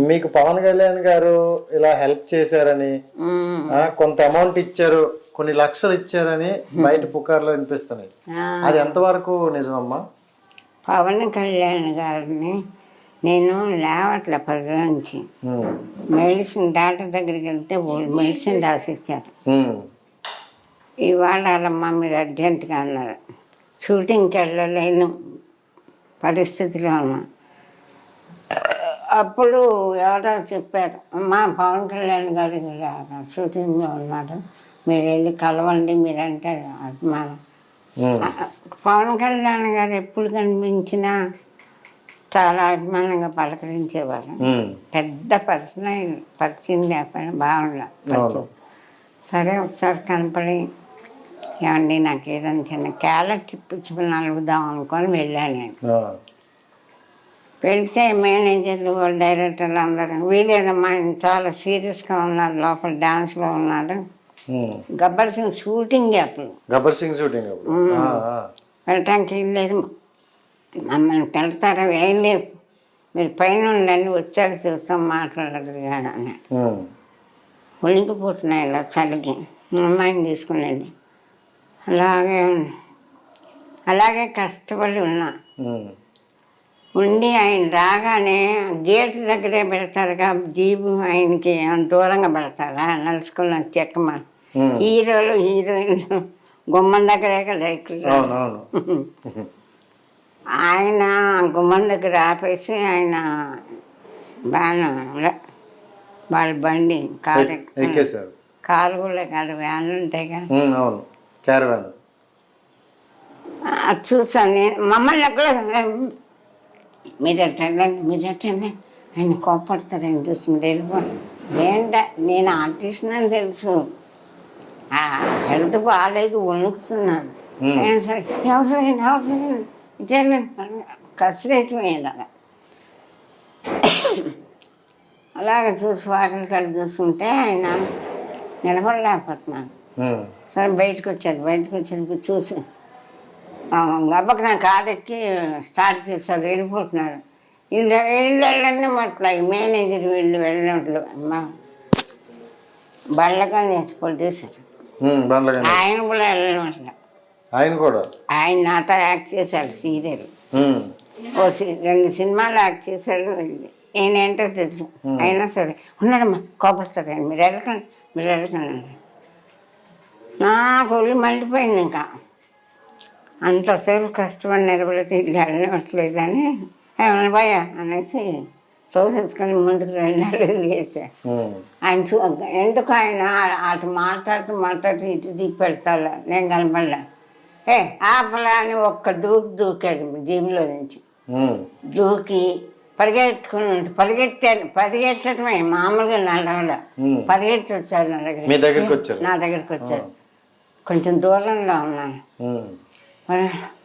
మీకు పవన్ కళ్యాణ్ గారు ఇలా హెల్ప్ చేశారని, కొంత అమౌంట్ ఇచ్చారు, కొన్ని లక్షలు ఇచ్చారని బయట పుకార్లు వినిపిస్తున్నాయి. అది ఎంతవరకు నిజమమ్మా? పవన్ కళ్యాణ్ గారిని నేను లేవట్ల 10 నుంచి మెడిసిన్ డాక్టర్ దగ్గరికి వెళ్తే మెడిసిన్ రాసిచ్చారు. ఇవాళ వాళ్ళమ్మ మీరు అర్జెంటుగా అన్నారు. షూటింగ్కి వెళ్ళలేను పరిస్థితిలో ఉన్నా. అప్పుడు ఎవరో చెప్పారు, అమ్మా పవన్ కళ్యాణ్ గారు షూటింగ్లో ఉన్నారు, మీరు వెళ్ళి కలవండి, మీరంటే అభిమానం. పవన్ కళ్యాణ్ గారు ఎప్పుడు కనిపించినా చాలా అభిమానంగా పలకరించేవారు. పెద్ద పరిచయం లేకపోయినా బాగుండదు. సరే ఒకసారి కనపడి, ఏమండి నాకు ఏదైనా చిన్న క్యారెట్ ఇప్పించుకుని అలుగుదాం అనుకొని వెళ్ళాను నేను. వెళ్తే మేనేజర్లు డైరెక్టర్లు అందరూ వీలేదమ్మా చాలా సీరియస్గా ఉన్నారు, లోపల డాన్స్లో ఉన్నారు. గబ్బర్ సింగ్ షూటింగ్ అప్పుడు వెళ్ళటానికి లేదు, మమ్మల్ని పెడతారా, ఏం లేదు మీరు పైన ఉండండి వచ్చాక చూస్తాం మాట్లాడదు కానీ అన్నాడు. ఒలికిపోతున్నాయి ఇలా చలికి, అమ్మాయిని తీసుకునేది. అలాగే కష్టపడి ఉన్నా. ఉండి ఆయన రాగానే గేట్ దగ్గరే పెడతారుగా జీబు, ఆయనకి దూరంగా పెడతారా నడుచుకున్న చెక్కమ. హీరోలు హీరోయిన్లు గుమ్మం దగ్గరే కదా ఎక్కువ. ఆయన గుమ్మం దగ్గర ఆపేసి ఆయన వాళ్ళ బండి కారు కూడా కాదు, వ్యాన్లు ఉంటాయి కదా, అది చూసాను నేను. మమ్మల్ని ఎక్కడ మీరు ఎట్టండి ఆయన కోపడతారని చూసి మీరు వెళ్ళిపోండి. ఏంట నేను ఆర్టిస్ట్ అని తెలుసు, హెల్త్ బాగాలేదు, వణుకుతున్నాను. సరే ఎవరు కసిరేయటం అలాగ చూసి వాకిలి కళ్ళు చూస్తుంటే ఆయన నిలబడలేకపోతున్నాను. సరే బయటకు వచ్చాను చూసి గబ్బకి నా కారెక్కి స్టార్ట్ చేస్తారు, వెళ్ళిపోతున్నారు. వెళ్ళండి మట్ల మేనేజర్ వీళ్ళు వెళ్ళినట్లు బళ్ళగా వేసి పొడిచేశారు. ఆయన కూడా వెళ్ళినట్ల, ఆయన నాతో యాక్ట్ చేశాడు సీరియల్, 2 సినిమాలు యాక్ట్ చేశాడు. నేనేంటో తెలుసు, అయినా సరే ఉన్నాడమ్మా కోపడతారండి, మీరు వెళ్ళకండి. నాకు ఒళ్ళు మండిపోయింది. ఇంకా అంతసేపు కష్టపడి నిలబడి వెళ్ళట్లేదని ఏమన్నా భయ అనేసి తోసేసుకొని ముందుకు వేసా. ఆయన ఎందుకు ఆయన అటు మాట్లాడుతూ ఇటు దిప్పి పెడతాడు, నేను కనపడలే. ఆపలా అని ఒక్క దూకాడు జీబులో నుంచి. దూకి పరిగెట్టడమే మామూలుగా నడవల, పరిగెట్టి వచ్చారు నా దగ్గరికి వచ్చారు. కొంచెం దూరంలో ఉన్నాను.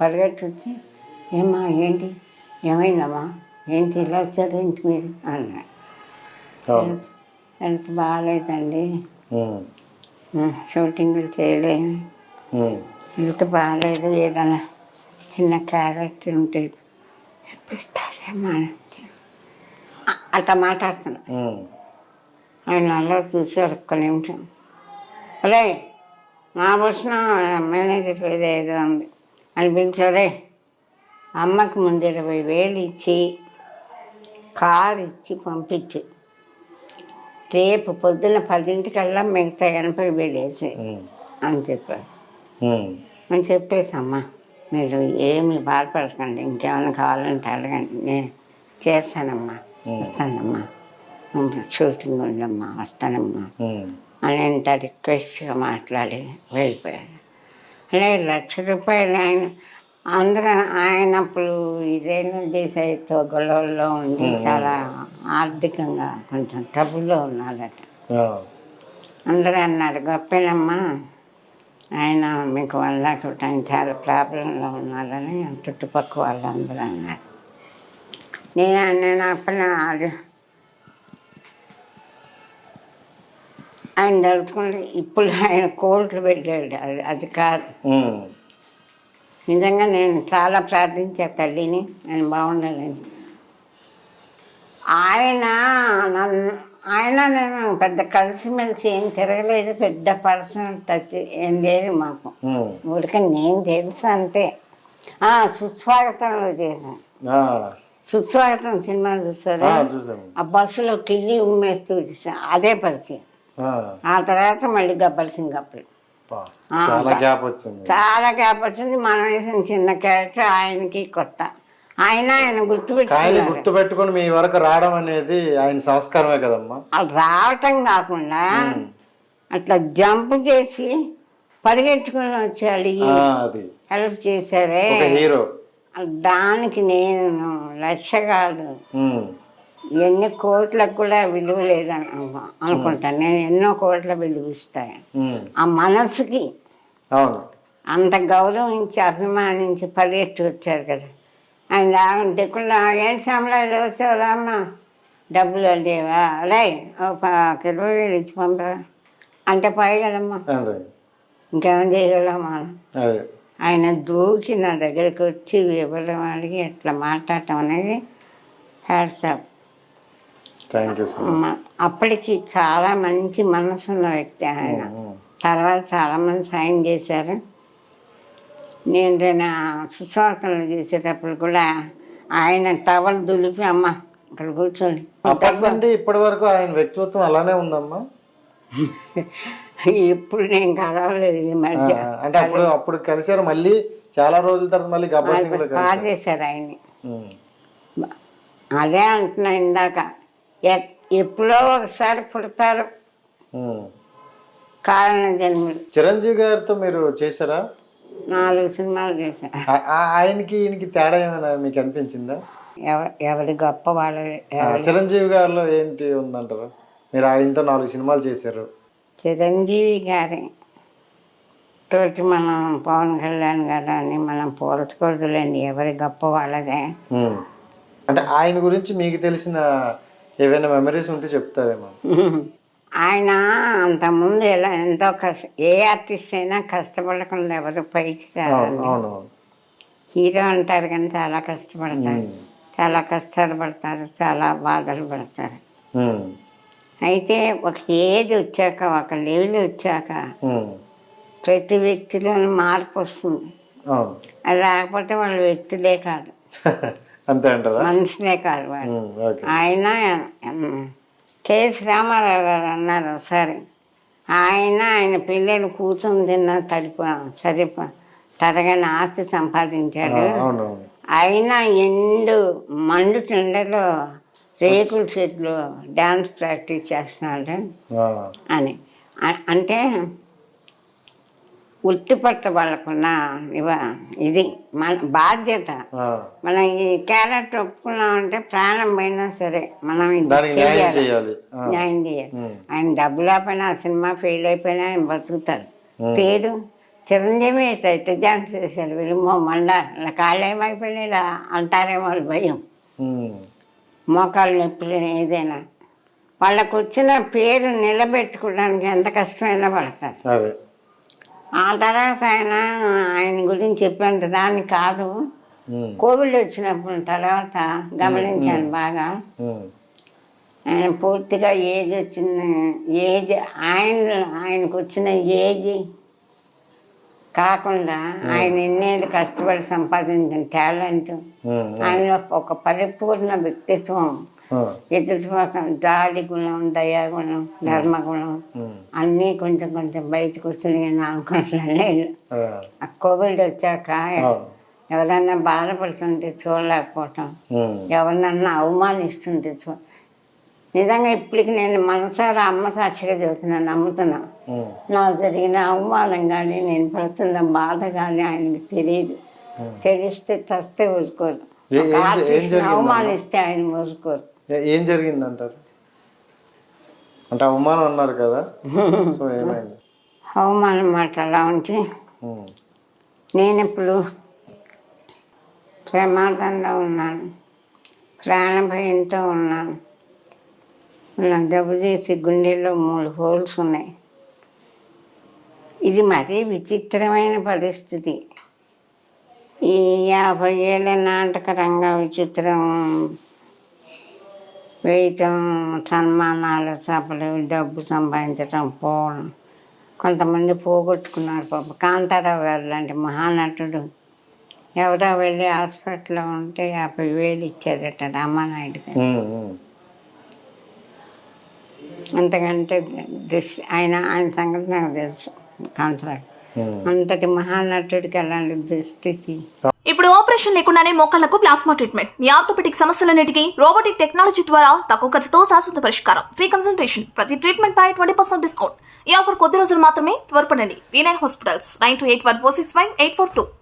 పరిగెట్టి వచ్చి, ఏమ్మా ఏంటి, ఏమైందమ్మా, ఏంటి ఇలా వచ్చారు ఏంటి మీరు అన్నాడు. ఎంత బాగాలేదండి, షూటింగ్లు చేయలేదు, ఎంత బాగాలేదు, ఏదైనా చిన్న క్యారెక్టర్ ఉంటే ఇప్పిస్తారేమో అట్లా మాట్లాడుతున్నా. ఆయన అలా చూసారు ఒక్క నిమిషం. అదే నా వచ్చిన మేనేజర్ ఏదో ఉంది అనిపించారే, అమ్మకి ముందు 20,000 ఇచ్చి కారు ఇచ్చి పంపించి రేపు పొద్దున్న 10 మిగతా 80,000 వేసి అని చెప్పారు. అని చెప్పేసమ్మా మీరు ఏమి బాధపడకండి, ఇంకేమైనా కావాలంటే అడగండి, నేను చేస్తానమ్మా, వస్తానమ్మా, షూటింగ్ ఉందమ్మా, వస్తానమ్మా అని ఎంత రిక్వెస్ట్గా మాట్లాడి వెళ్ళిపోయారు. అలాగే ₹1,00,000 ఆయన అందరూ ఆయన అప్పుడు ఇదేను దేశాయితో గొడవల్లో ఉండి చాలా ఆర్థికంగా కొంచెం ట్రబుల్లో ఉన్నారట. అందరూ అన్నారు గొప్పేనమ్మా, ఆయన మీకు 1,00,000 ఆయన చాలా ప్రాబ్లంలో ఉన్నారని చుట్టుపక్కల వాళ్ళందరూ అన్నారు. నేను అప్పుడు ఆయన తలుచుకుంటే ఇప్పుడు ఆయన కోర్టులు పెట్టాడు, అది కాదు. నిజంగా నేను చాలా ప్రార్థించా తల్లిని ఆయన బాగుండాలని. ఆయన ఆయన నేను పెద్ద కలిసిమెలిసి ఏం తిరగలేదు, పెద్ద పర్సనల్ టచ్ ఏం లేదు మాకు. ఊరికే నేను తెలుసు అంతే. సుస్వాగతంలో చేశాను. సుస్వాగతం సినిమా చూస్తారు, ఆ బస్సులో కిల్లి ఉమ్మేస్తూ చూసాను, అదే పరిచయం. ఆ తర్వాత మళ్ళీ గబ్బర్ సింగ్ అప్పుడు చాలా గ్యాప్ వచ్చింది. మనం వేసిన చిన్న క్యారెక్టర్ ఆయనకి కొత్త. ఆయన గుర్తుపెట్టుకుని మీ వరకు రావడం అనేది ఆయన సంస్కారమే కదమ్మా. అది రావటం కాకుండా అట్లా జంప్ చేసి పరిగెట్టుకుని వచ్చి అడిగి హెల్ప్ చేశారే హీరో, దానికి నేను లక్ష కాదు ఎన్ని కోట్లకు కూడా విలువ లేదని అనుకుంటాను. నేను ఎన్నో కోట్ల విలువ ఇస్తాను. ఆ మనసుకి అంత గౌరవించి అభిమానించి పరిగెత్తి వచ్చారు కదా. ఆయన దిక్కులు ఏంటి సమలాలు వచ్చావురా అమ్మ, డబ్బులు లేవా, అలా ఒక 20,000 ఇచ్చి పంపరా అంటే పోయి కదమ్మా, ఇంకేమైనా చేయగలమా. ఆయన దూకి నా దగ్గరికి వచ్చి వివరం అడిగి ఎట్లా మాట్లాడటం అనేది హ్యాట్సాప్. అప్పటికి చాలా మంచి మనసున్న వ్యక్తి ఆయన. తర్వాత చాలామంది సాయం చేశారు. నేను సుస్వాగతంలో చేసేటప్పుడు కూడా ఆయన టవల్ దులిపి అమ్మ ఇక్కడ కూర్చొని. అప్పటి నుండి ఇప్పటి వరకు ఆయన వ్యక్తిత్వం అలానే ఉందమ్మా. ఇప్పుడు నేను కలవలేదు ఈ మధ్య. అంటే అప్పుడు కలిసారు, మళ్ళీ చాలా రోజుల తర్వాత మళ్ళీ గబ్బర్ సింగ్ బాగా చేశారు ఆయన్ని. అదే అంటున్నా ఇందాక, ఎప్పుడో ఒకసారి పుడతారు కారణ జన్మలు. చిరంజీవి గారితో మీరు చేశారా? 4 సినిమాలు చేశారు. ఆయనకి ఈయనకి తేడా ఏమైనా మీకు అనిపించిందా? ఎవరి గొప్ప వాళ్ళు. చిరంజీవి గారిలో ఏంటి ఉందంటారు? మీరు ఆయనతో 4 సినిమాలు చేశారు. చిరంజీవి గారి తోటి మనం పవన్ కళ్యాణ్ గారు అని మనం పోల్చకూడదులేండి, ఎవరి గొప్ప వాళ్ళదే. అంటే ఆయన గురించి మీకు తెలిసిన ఏవైనా మెమరీస్ ఉంటే చెప్తారేమో. ఆయన అంతకుముందు ఎంతో ఏ ఆర్టిస్ట్ అయినా కష్టపడకుండా ఎవరు పైకి రావాలి. హీరో అంటారు కానీ చాలా కష్టపడతారు, చాలా కష్టాలు పడతారు, చాలా బాధలు పడతారు. అయితే ఒక ఏజ్ వచ్చాక, ఒక లెవెల్ వచ్చాక ప్రతి వ్యక్తిలోనూ మార్పు వస్తుంది. అది రాకపోతే వాళ్ళు వ్యక్తులే కాదు, మనుషులే కాదు వాళ్ళు. ఆయన కెఎస్ రామారావు గారు అన్నారు ఒకసారి, ఆయన పిల్లలు కూర్చొని తిన్నా తరగని ఆస్తి సంపాదించాడు, అయినా ఎండు మండుతుండలో రేకుల చెట్లు డ్యాన్స్ ప్రాక్టీస్ చేస్తున్నాడు అని. అంటే ఉత్తిపట్ట వాళ్ళకున్న ఇది మన బాధ్యత. మనం ఈ క్యారెక్టర్ ఒప్పుకున్నామంటే ప్రాణం పోయినా సరే మనం న్యాయం చేయాలి. ఆయన డబ్బులు ఆపైనా, ఆ సినిమా ఫెయిల్ అయిపోయినా ఆయన బతుకుతారు. పేరు చిరంజీవి ఇట్లా డ్యాన్స్ చేశాడు, వీళ్ళు మళ్ళా ఇలా కాళ్ళు ఏమైపోయినా ఇలా అంటారేమో భయం, మోకాళ్ళు నొప్పులు ఏదైనా. వాళ్ళకు వచ్చిన పేరు నిలబెట్టుకోవడానికి ఎంత కష్టమైనా పడతారు. ఆ తర్వాత ఆయన గురించి చెప్పేంత దాన్ని కాదు, కోవిడ్ వచ్చినప్పుడు తర్వాత గమనించాను బాగా. ఆయన పూర్తిగా ఏజ్ ఆయనకు వచ్చిన ఏజ్ కాకుండా ఆయన ఎన్నేళ్ళు కష్టపడి సంపాదించిన టాలెంట్, ఆయనలో ఒక పరిపూర్ణ వ్యక్తిత్వం, ఎదుటిపక్కన జాలి గుణం, దయాగుణం, ధర్మగుణం అన్నీ కొంచెం కొంచెం బయటకు వచ్చినాయి అని అనుకుంటున్నాను. ఆ కోవిడ్ వచ్చాక ఎవరన్నా బాధపడుతుంటే చూడలేకపోవటం, ఎవరినన్నా అవమానిస్తుంటే నిజంగా ఇప్పటికి నేను మనసారా అమ్మ సాక్షిగా చెబుతున్నాను, నమ్ముతున్నా. నాకు జరిగిన అవమానం కానీ, నేను పడుతున్న బాధ కానీ ఆయనకు తెలియదు. తెలిస్తే చస్తే ఊరుకోరు, అవమానిస్తే ఆయన ఊరుకోరు. ఏం జరిగిందంటారు? అంటే అవమానం అన్నారు కదా, సో ఏమైంది? అవమానం మాట అలా ఉంటే నేను ఇప్పుడు ప్రమాదంలో ఉన్నాను, ప్రాణ భయంతో ఉన్నాను. నాకు జబ్బు చేసి గుండెల్లో 3 హోల్స్ ఉన్నాయి. ఇది మరీ విచిత్రమైన పరిస్థితి. ఈ 50 ఏళ్ళ నాటక రంగ విచిత్రం వేయటం, సన్మానాలు, సభలు, డబ్బు సంపాదించటం, పోవడం. కొంతమంది పోగొట్టుకున్నారు పాప. కాంతారావు గారు లాంటి మహానటుడు ఎవరో వెళ్ళి హాస్పిటల్లో ఉంటే 50,000 ఇచ్చారట రామానాయుడు గారు. అంతకంటే ఆయన సంగతి నాకు తెలుసు. కాంతారావు అంతటి మహానటుడికి అలాంటి దుస్థితి. ఇప్పుడు ఆపరేషన్ లేకుండానే మోకాళ్లకు ప్లాస్మా ట్రీట్మెంట్. మీ ఆర్థోపెటిక్ సమస్యలన్నిటికీ రోబోటిక్ టెక్నాలజీ ద్వారా తక్కువ ఖర్చుతో శాశ్వత పరిష్కారం. Free consultation. ప్రతి ట్రీట్మెంట్ పై 20% డిస్కౌంట్. ఈ ఆఫర్ కొద్ది రోజులు మాత్రమే. త్వరపడండి. V9 hospitals 9281465842.